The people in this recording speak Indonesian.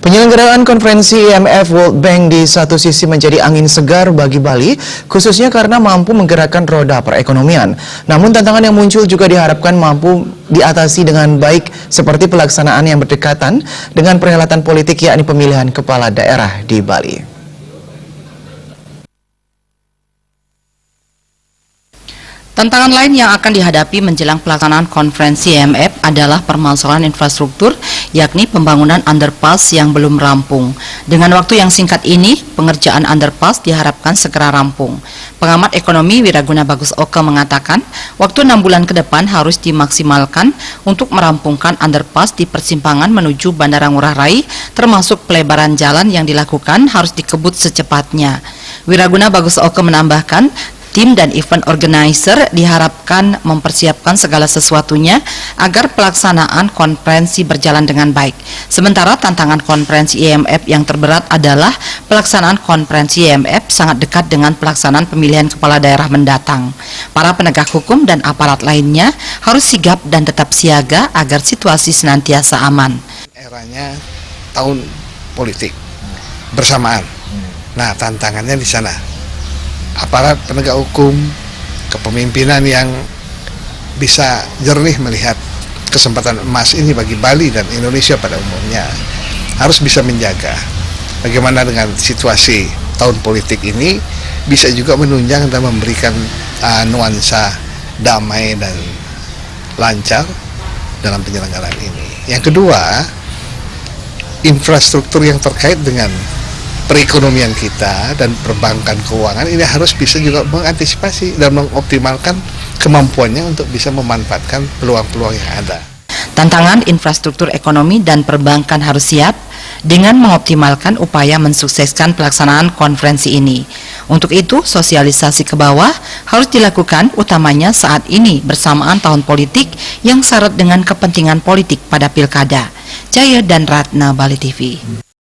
Penyelenggaraan konferensi IMF World Bank di satu sisi menjadi angin segar bagi Bali, khususnya karena mampu menggerakkan roda perekonomian. Namun tantangan yang muncul juga diharapkan mampu diatasi dengan baik, seperti pelaksanaan yang berdekatan dengan perhelatan politik, yakni pemilihan kepala daerah di Bali. Tantangan lain yang akan dihadapi menjelang pelaksanaan konferensi IMF adalah permasalahan infrastruktur, yakni pembangunan underpass yang belum rampung. Dengan waktu yang singkat ini, pengerjaan underpass diharapkan segera rampung. Pengamat ekonomi Wiraguna Bagus Oke mengatakan, waktu 6 bulan ke depan harus dimaksimalkan untuk merampungkan underpass di persimpangan menuju Bandara Ngurah Rai, termasuk pelebaran jalan yang dilakukan harus dikebut secepatnya. Wiraguna Bagus Oke menambahkan, tim dan event organizer diharapkan mempersiapkan segala sesuatunya agar pelaksanaan konferensi berjalan dengan baik. Sementara tantangan konferensi IMF yang terberat adalah pelaksanaan konferensi IMF sangat dekat dengan pelaksanaan pemilihan kepala daerah mendatang. Para penegak hukum dan aparat lainnya harus sigap dan tetap siaga agar situasi senantiasa aman. Eranya tahun politik bersamaan. Nah, tantangannya di sana. Aparat penegak hukum, kepemimpinan yang bisa jernih melihat kesempatan emas ini bagi Bali dan Indonesia pada umumnya, harus bisa menjaga bagaimana dengan situasi tahun politik ini bisa juga menunjang dan memberikan nuansa damai dan lancar dalam penyelenggaraan ini. Yang kedua, infrastruktur yang terkait dengan perekonomian kita dan perbankan keuangan ini harus bisa juga mengantisipasi dan mengoptimalkan kemampuannya untuk bisa memanfaatkan peluang-peluang yang ada. Tantangan infrastruktur ekonomi dan perbankan harus siap dengan mengoptimalkan upaya mensukseskan pelaksanaan konferensi ini. Untuk itu, sosialisasi ke bawah harus dilakukan utamanya saat ini bersamaan tahun politik yang syarat dengan kepentingan politik pada pilkada. Jaya dan Ratna, Bali TV.